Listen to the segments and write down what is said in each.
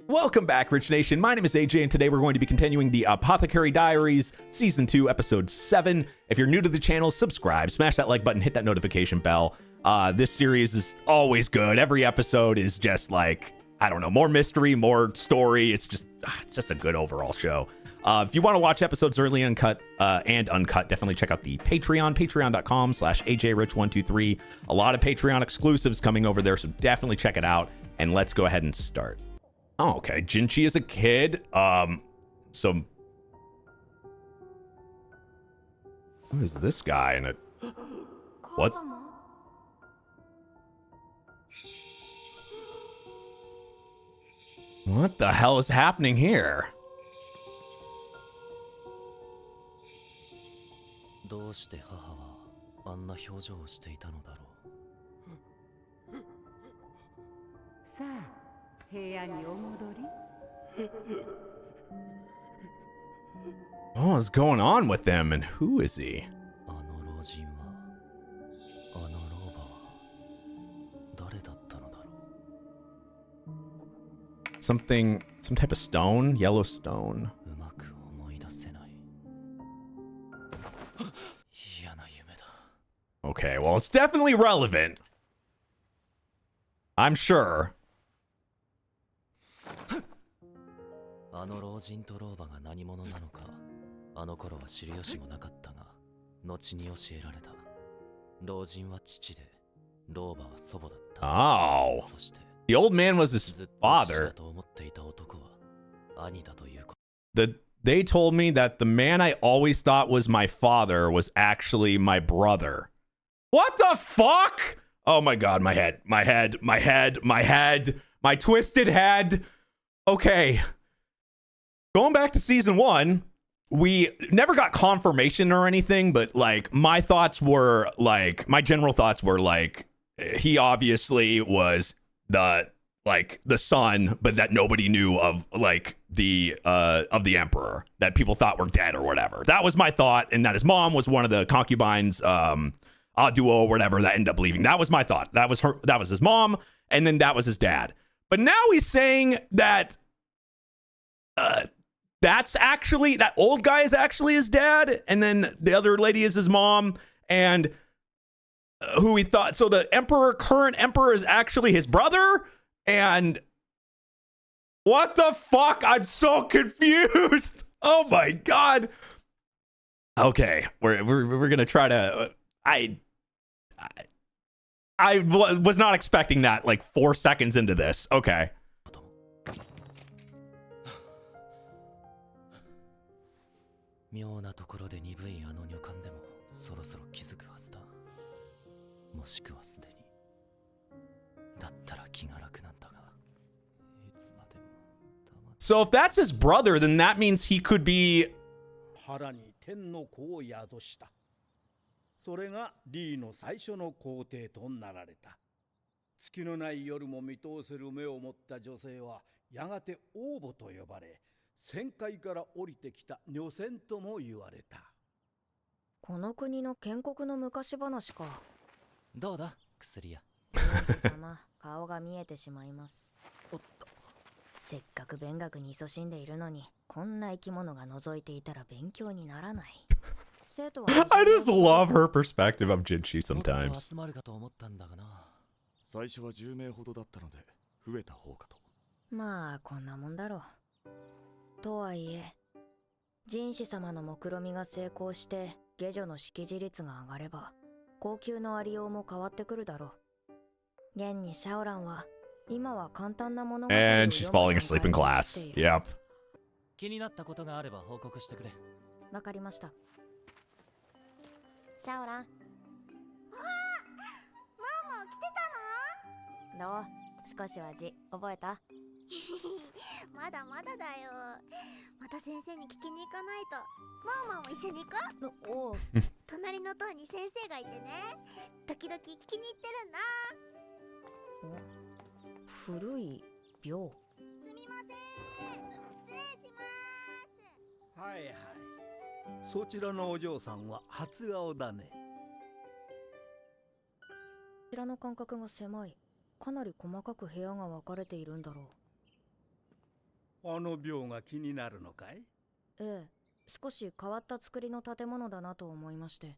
Welcome back, Rich Nation. My name is AJ, and today we're going to be continuing the Apothecary Diaries, Season 2, Episode 7. If you're new to the channel, subscribe, smash that like button, hit that notification bell. This series is always good. Every episode is just like, I don't know, more mystery, more story. It's just a good overall show. If you want to watch episodes early and uncut, definitely check out the Patreon, patreon.com/AJRich123. A lot of Patreon exclusives coming over there, so definitely check it out. And let's go ahead and start. Oh, okay. Jinchi is a kid. So who is this guy in it? What? What the hell is happening here? どうして母はあんな表情をしていたのだろう。さあ、部屋にお戻り。What is going on with them, and who is he? あの老人は、あの老婆は誰だったのだろう。Some type of stone, yellow stone. うまく思い出せない。嫌な夢だ。 Okay, well, it's definitely relevant. I'm sure. あの老人と老婆が何者なのか、あの頃は知る由もなかったが、後に教えられた。老人は父で、老婆は祖母だった。Oh. そして、The old man was his ずっと父だ father. と思っていた男は兄だということ。 They told me that the man I always thought was my father was actually my brother. What the fuck? Oh my god, my head, my twisted head. Okay. Going back to season 1, we never got confirmation or anything, but like my general thoughts were like he obviously was the son, but that nobody knew of, like the emperor, that people thought were dead or whatever. That was my thought, and that his mom was one of the concubines, duo or whatever, that ended up leaving. That was my thought. That was his mom, and then that was his dad. But now he's saying that that old guy is actually his dad, and then the other lady is his mom, and who he thought, so the current emperor is actually his brother. And what the fuck? I'm so confused. Oh my god. Okay, we're gonna try to. I was not expecting that like 4 seconds into this. Okay. 妙なところで鈍いあの女官でもそろそろ気づくはずだ。もしくはすでに。だったら気が楽なんだが。いつまでも黙って。 So if that's his brother, then that means he could be. 腹に天の子を宿した。それがリーの最初の皇帝となられた。月のない夜も見通せる目を持った女性はやがて王母と呼ばれ、旋回から降りてきた女仙とも言われた。この国の建国の昔話か。どうだ、薬屋。王子様、顔が見えてしまいます。おっと。せっかく勉学に勤しんでいるのに、こんな生き物が覗いていたら勉強にならない。生徒は I just love her perspective of Jinchi sometimes. 集まるかと思ったんだがな。最初は10名ほどだったので増えた方かと。まあこんなもんだろう。とはいえ、神子様の目論見が成功して下女の識字率が上がれば、高級のありようも変わってくるだろう。現にシャオランは今は簡単なもの。 And she's falling asleep in class. Yep. 気になったことがあれば報告してくれ。わかりました。シャオラン。ママ来てたの？どう？少しは字覚えた？まだまだだよ。また先生に聞きに行かないと。ママも一緒に行こう。おう。隣の棟に先生がいてね、時々聞きに行ってるんだ。古い病。すみません。失礼します。はいはい。そちらのお嬢さんは初顔だね。こちらの間隔が狭い。かなり細かく部屋が分かれているんだろあの廟が気になるのかい？ええ、少し変わった作りの建物だなと思いまして。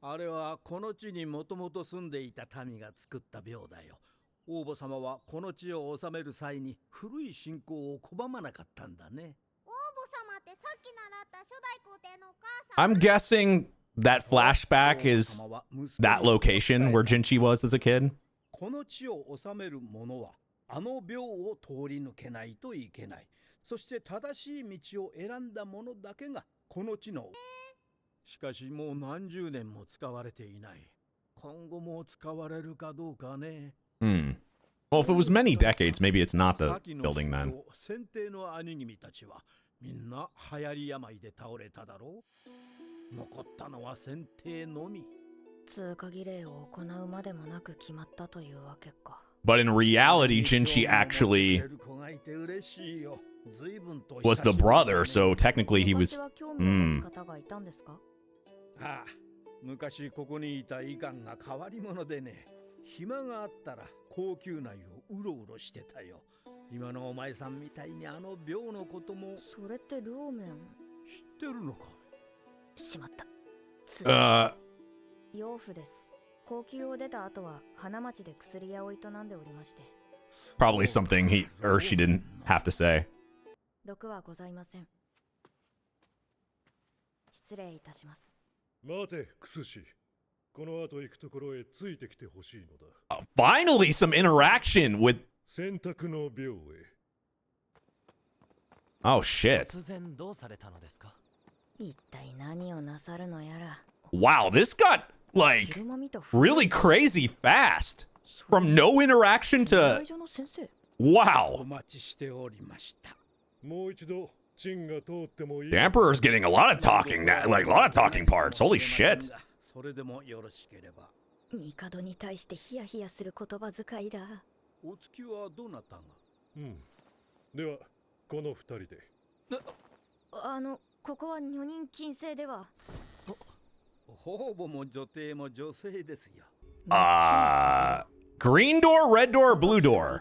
あれはこの地にもともと住んでいた民が作った廟だよ。王母様はこの地を治める際に古い信仰を拒まなかったんだね。王母様ってさっき習った初代皇帝のお母さん。 I'm guessing that flashback is that location where Jinchi was as a kid. この地を治める者はあの廟を通り抜けないといけない。そして正しい道を選んだ者だけがこの地の。しかしもう何十年も使われていない。今後も使われるかどうかね。Hmm. Well, if it was many decades, maybe it's not the 先の building then. 先帝の兄君たちはみんな流行り病で倒れただろう。残ったのは先帝のみ。通過儀礼を行うまでもなく決まったというわけか。 But in reality, Jinchi actually was the brother, so technically he was. 昔は興味を持つ方がいたんですか？ああ、昔ここにいたイガンが変わり者でね、暇があったら高級内をうろうろしてたよ。今のお前さんみたいにあの廟のこともそれって両面。知ってるのか？しまった。養父です。高級を出た後は花町で薬屋を営んでおりまして。Probably something he or she didn't have to say. 毒はございません。失礼いたします。待て、クスシ。この後行くところへついてきてほしいのだ。Finally, some interaction with. 選択の廟へ。Oh shit! 突然どうされたのですか？一体何をなさるのやら。 Wow, this got like 昼間見た really crazy fast. From no interaction 大 to 所の先生。お wow. 待ちしておりました。もう一度、チンが通ってもいい。 The Emperor's getting a lot of talking now, like a lot of talking parts. Holy shit! それでもよろしければ。帝に対してヒヤヒヤする言葉遣いだ。お月はどなたが？うん。では、この二人で。ここは女人禁制では。ほぼも女帝も女性ですよ。Green door, red door, or blue door?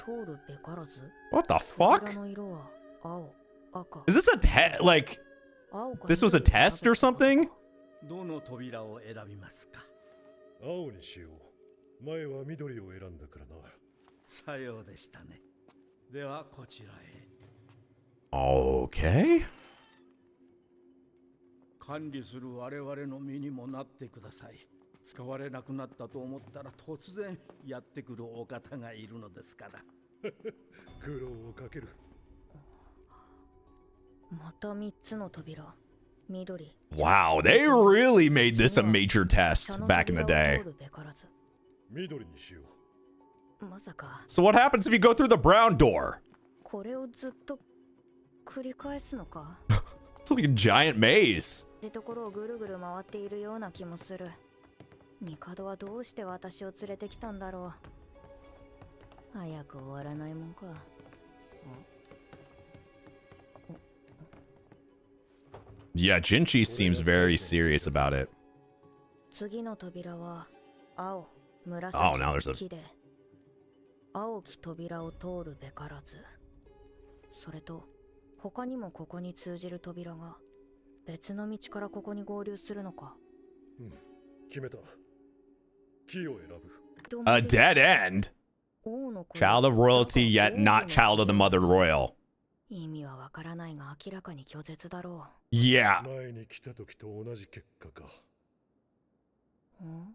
通るべからず。 What the 扉 fuck? の色は青、赤。 Is this a test? Like 青か this was a test or something? どの扉を選びますか？青にしよう。前は緑を選んだからな。さようでしたね。ではこちらへ。 Okay. 管理する我々の身にもなってください。使われなくなったと思ったら突然やってくるお方がいるのですから。苦労をかける。また3つの扉。緑。 Wow, they really made this a major test 茶の back in the 扉を day. 通るべからず。緑にしよまさか So what happens if you go through the brown door? これをずっと繰り返すのか？ It's like a giant maze. ってところをぐるぐる回っているような気もする。帝はどうして私を連れてきたんだろう。早く終わらないもんか。Yeah, Jinchi seems very serious about it. 次の扉は青、 Oh, now 紫、 there's a- 木で青き扉を通るべからず。それと他にもここに通じる扉が別の道からここに合流するのか。う。うん。決めた。木を選ぶ。 A dead end? 王の子 Child of royalty, yet not child of the mother royal. 意味はわからないが明らかに拒絶だろ Yeah. 前に来た時と同じ結果か。う。ん？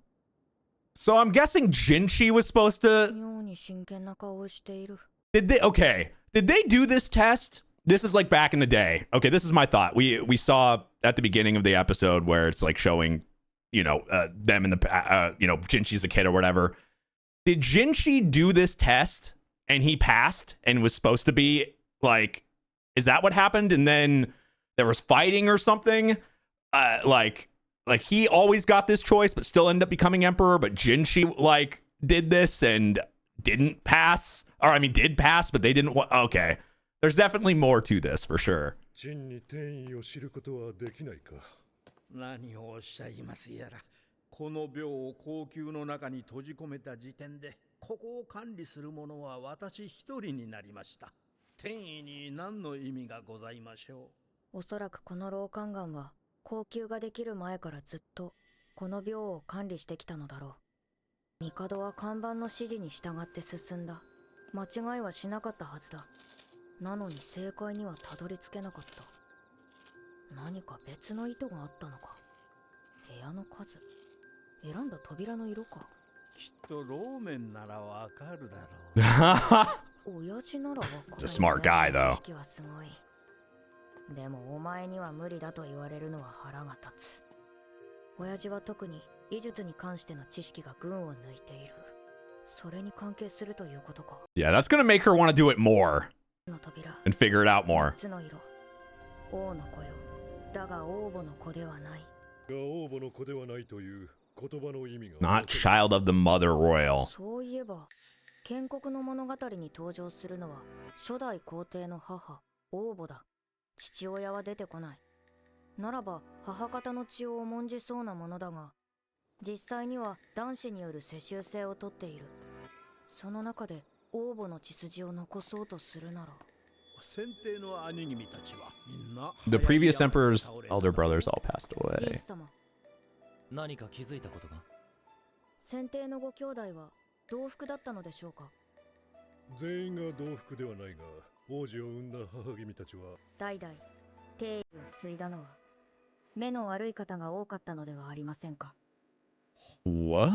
So I'm guessing Jinchi was supposed to. 妙に真剣な顔をしている。 Did they? Okay. Did they do this test? This is like back in the day. Okay, this is my thought. We saw at the beginning of the episode where it's like showing, them in the Jinchi's a kid or whatever. Did Jinchi do this test and he passed and was supposed to be like, is that what happened? And then there was fighting or something. Like he always got this choice but still ended up becoming emperor. But Jinchi like did this and didn't pass, or I mean did pass, but they didn't. Okay, there's definitely more to this for sure. チンに転移を知ることはできないか。何をおっしゃいますやら。この廟を皇宮の中に閉じ込めた時点で、ここを管理する者は私一人になりました。天意に何の意味がございましょおそらくこの老宦官は後宮ができる前からずっとこの廟を管理してきたのだろう。帝は看板の指示に従って進んだ。間違いはしなかったはずだ。なのに正解にはたどり着けなかった。何か別の意図があったのか。部屋の数、選んだ扉の色か。う。きっとローメンならわかるだろう。親父ならわかる。 He's a smart guy, though. 知識はすごい。でもお前には無理だと言われるのは腹が立つ。親父は特に医術に関しての知識が群を抜いている。それに関係するということか。 Yeah, that's gonna make her want to do it more の扉、 and figure it out more. つの色、王の子よ。だが王母の子ではない。が王母の子ではないという言葉の意味が Not child of the mother royal. そういえば建国の物語に登場するのは初代皇帝の母、王母だ。父親は出てこない。ならば母方の血を重んじそうなものだが、実際には男子による世襲制をとっている。その中で王母の血筋を残そうとするなら。先帝の兄君たちはみんな The previous emperor's elder brothers all passed ジン away. ス様、何か気づいたことが？先帝のご兄弟は同服だったのでしょうか。全員が同服ではないが、王子を産んだ母君たちは代々帝位を継いだのは目の悪い方が多かったのではありませんか。 What?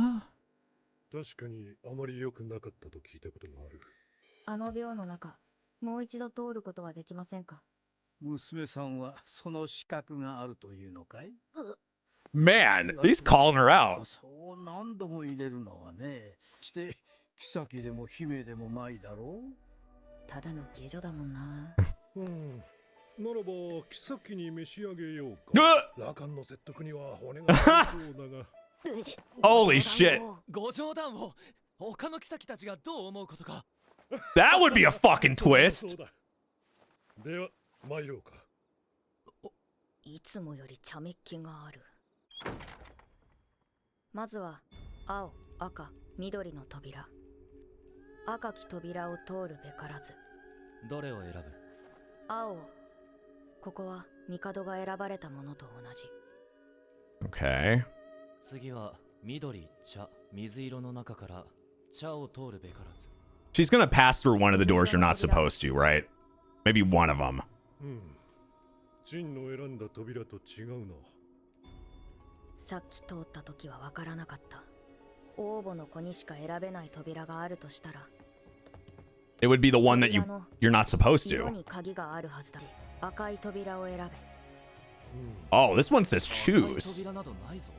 確かにあまり良くなかったと聞いたことがある。あの廟の中、もう一度通ることはできませんか。娘さんはその資格があるというのかい？ Man, he's calling her out. そう何度も入れるのはね。して妃でも姫でもないだろう。ただの下女だもんな。ならば妃に召し上げよう Uh, か。羅漢の説得には骨が必要だが。Holy shit. ご冗談を。他の妃たちがどう思うことか。That would be a fucking そう twist. だ。では参ろうか。いつもより茶目っ気がある。まずは青、赤、緑の扉。赤き扉を通るべからず。どれを選ぶ？青を。ここは帝が選ばれたものと同じ。 Okay. 次は緑、茶、水色の中から茶を通るべからず。 She's gonna pass through one of the doors you're not supposed to, right? Maybe one of them. ジンの選んだ扉と違うな。さっき通った時は分からなかった。王母の子にしか選べない扉があるとしたら、 It would be the one that you're not supposed 色 to. に鍵があるはずだ。赤い扉を選べ。 Oh, this one says 赤い choose. 扉などないぞ。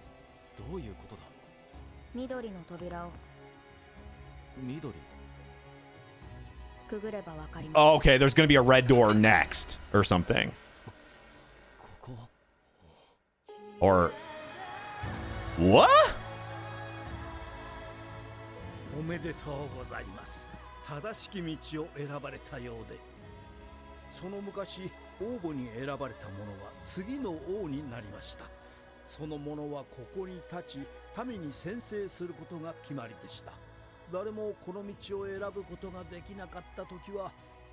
どういうことだ？緑の扉を緑。くぐれば分かります。 Oh, okay, there's gonna be a red door next or something. ここ。 Or what? おめでとうございます。正しき道を選ばれたようで。その昔、王母に選ばれた者は次の王になりました。その者はここに立ち、民に宣誓することが決まりでした。誰もこの道を選ぶことができなかった時は、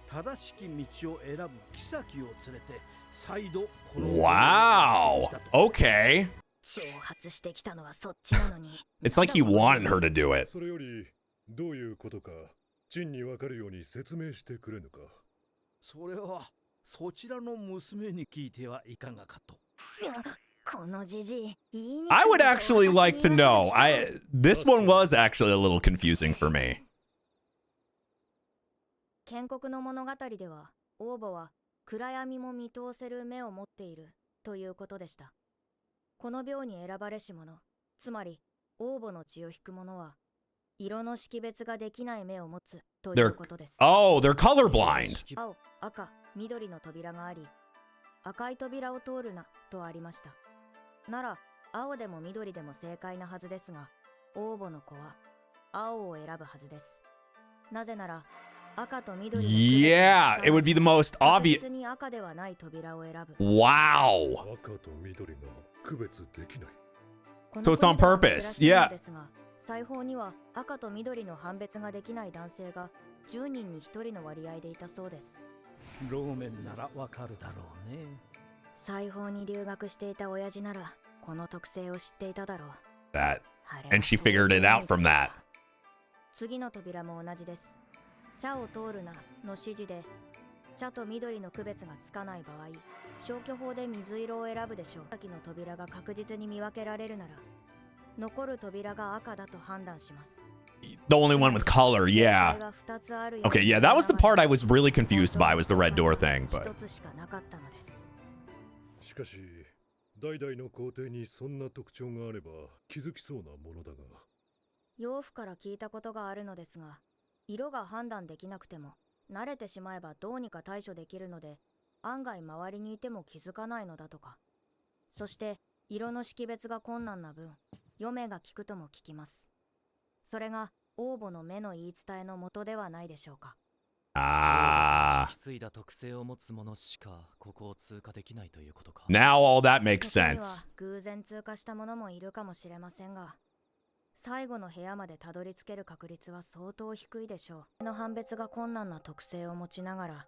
正しき道を選ぶ妃を連れて、再度この Wow. Okay. 挑発してきたのはそっちなのに。 It's like he wanted her to do it. それよりどういうことかジンにわかるように説明してくれぬか。それはそちらの娘に聞いてはいかがかと。このじじい、言いにくい I こと would を actually 私に like to 言わ know. せる This one was actually a little confusing for me. 建国の物語では王母は暗闇も見通せる目を持っているということでした。この廟に選ばれし者、つまり王母の血を引く者は色の識別ができない目を持つということです。 Oh, they're colorblind. 青、赤、緑の扉があり、赤い扉を通るなとありました。なら青でも緑でも正解なはずですが、王母の子は青を選ぶはずです。なぜなら赤と緑の Yeah, it would be the most 確 obvious. 実に赤ではない扉を選ぶ。 Wow. 赤と緑が区別できない。この So it's on 国では purpose. 珍しいの Yeah. ですが、裁縫には赤と緑の判別ができない男性が10人に1人の割合でいたそうです。ローメンならわかるだろうね。裁縫に留学していた親父ならこの特性を知っていただろう。 That あれは and she そういう figured it 意 out 味 from だ that. 次の扉も同じです。茶を通るなの指示で茶と緑の区別がつかない場合、消去法で水色を選ぶでしょう。先の扉が確実に見分けられるなら、残る扉が赤だと判断します。 The only one with color, yeah. Okay, yeah, that was the part I was really confused by, was the red door thing, but 一つしかなかったのです。しかし代々の皇帝にそんな特徴があれば気づきそうなものだが。養父から聞いたことがあるのですが、色が判断できなくても慣れてしまえばどうにか対処できるので、案外周りにいても気づかないのだとか。そして色の識別が困難な分、余命が効くとも聞きます。それが王母の目の言い伝えの元ではないでしょうか。ah. 引き継いだ特性を持つ者しかここを通過できないということか。 Now all that makes 時には sense. 偶然通過した者もいるかもしれませんが、最後の部屋までたどり着ける確率は相当低いでしょう。の判別が困難な特性を持ちながら、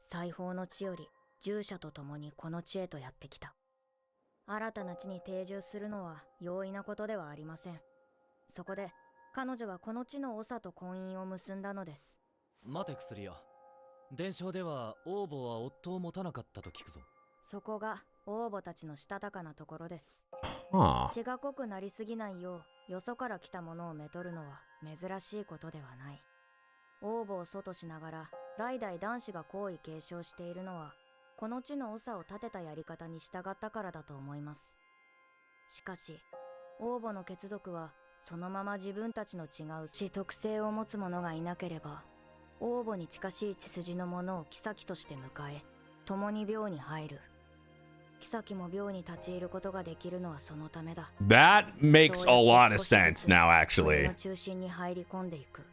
裁縫の地より従者と共にこの地へとやってきた。新たな地に定住するのは容易なことではありません。そこで彼女はこの地の長と婚姻を結んだのです。待て薬屋。伝承では王母は夫を持たなかったと聞くぞ。そこが王母たちのしたたかなところです。 Huh. 血が濃くなりすぎないよう、よそから来たものをめとるのは珍しいことではない。王母を祖としながら代々男子が皇位継承しているのは、この地の長を立てたやり方に従ったからだと思います。しかし王母の血族はそのまま自分たちの違う血特性を持つ者がいなければ、王母に近しい血筋の者を妃として迎え、共に廟に入る。妃も廟に立ち入ることができるのはそのためだ。 That makes a lot of sense now, そ actually. の中心に入り込んでいく。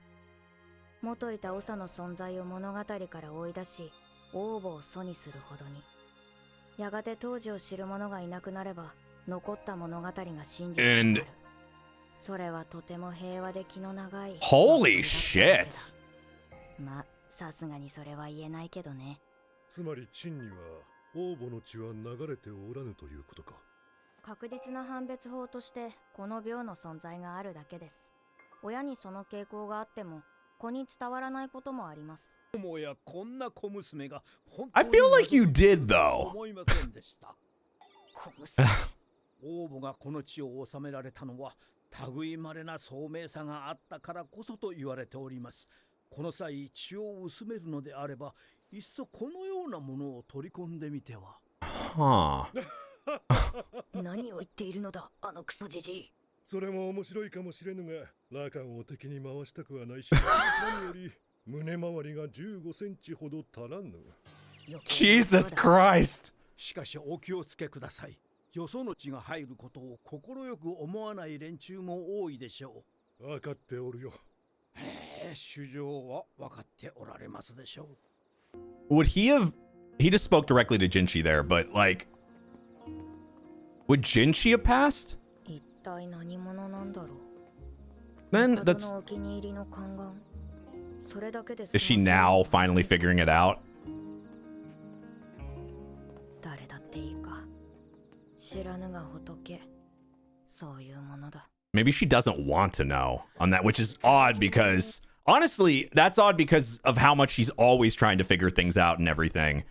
元いた長の存在を物語から追い出し、王母を祖にするほどに。やがて当時を知る者がいなくなれば、残った物語が真実になる。それはとても平和で気の長い。 Holy shit. ま、さすがにそれは言えないけどね。つまり陳には王母の血は流れておらぬということか。確実な判別法としてこの廟の存在があるだけです。親にその傾向があっても子に伝わらないこともあります。もやこんな小娘が本 I 当に feel like you did, though. 思いませんでした。小娘王母がこの地を治められたのは類まれな聡明さがあったからこそと言われております。この際血を薄めるのであれば、いっそこのようなものを取り込んでみては。Huh. 何を言っているのだ、あのクソじじい。それも面白いかもしれぬが、ラカンを敵に回したくはないし、何より胸周りが15センチほど足らぬ。 Jesus Christ. しかしお気をつけください。よその血が入ることを快く思わない連中も多いでしょう。分かっておるよ。主情は分かっておられますでしょう。 Would he have... He just spoke directly to Jinchi there, but, like... Would Jinchi have passed? 一体何者なんだろう。 Then 帝 that's... のお気に入りの宦官。それだけで Is she now finally figuring it out? 誰だっていいか。知らぬが仏。そういうものだ。 Maybe she doesn't want to know on that, which is odd because... Honestly, that's odd because of how much she's always trying to figure things out and everything.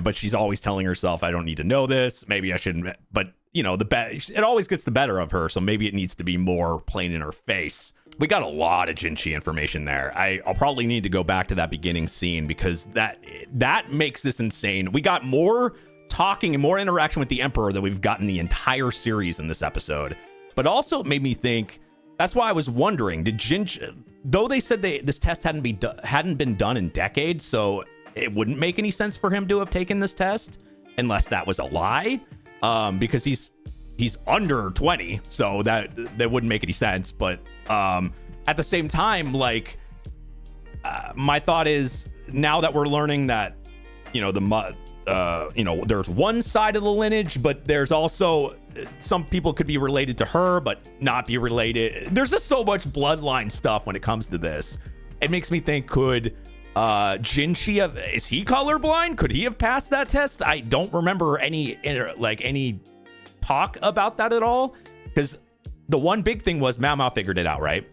But she's always telling herself, I don't need to know this. Maybe I shouldn't. But, you know, it always gets the better of her. So maybe it needs to be more plain in her face. We got a lot of Jinchi information there. I'll probably need to go back to that beginning scene because that makes this insane. We got more talking and more interaction with the Emperor than we've gotten the entire series in this episode. But also it made me think... That's why I was wondering, did Jinchi... Though they said this test hadn't been done in decades, so it wouldn't make any sense for him to have taken this test, unless that was a lie, because he's under 20, so that wouldn't make any sense. But at the same time, like, my thought is, now that we're learning that, you know, there's one side of the lineage, but there's also... Some people could be related to her, but not be related. There's just so much bloodline stuff when it comes to this. It makes me think, could Jinchi, is he colorblind? Could he have passed that test? I don't remember any talk about that at all, because the one big thing was Mao Mao figured it out, right?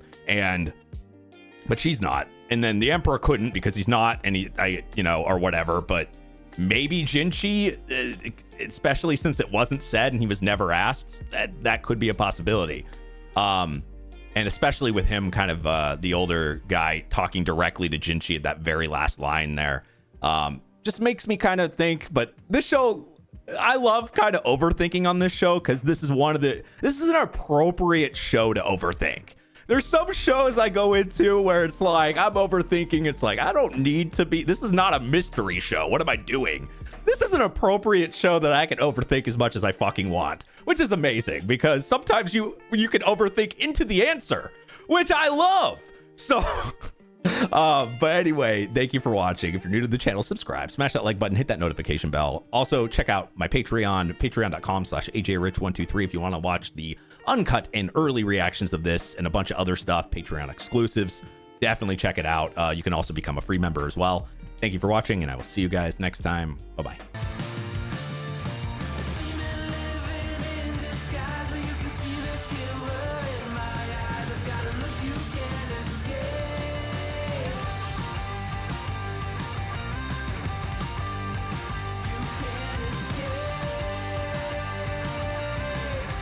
But she's not, and then the Emperor couldn't because he's not, and or whatever. But maybe Jinchi, especially since it wasn't said and he was never asked, that could be a possibility. And especially with him kind of the older guy talking directly to Jinchi at that very last line there, just makes me kind of think. But this show, I love kind of overthinking on this show, because this is an appropriate show to overthink. There's some shows I go into where it's like I'm overthinking. It's like, I don't need to be. This is not a mystery show. What am I doing? This is an appropriate show that I can overthink as much as I fucking want, which is amazing, because sometimes you can overthink into the answer, which I love. So, but anyway, thank you for watching. If you're new to the channel, subscribe, smash that like button, hit that notification bell. Also, check out my Patreon, patreon.com/AJRich123 if you want to watch the uncut and early reactions of this and a bunch of other stuff, Patreon exclusives. Definitely check it out. You can also become a free member as well. Thank you for watching, and I will see you guys next time. Bye-bye.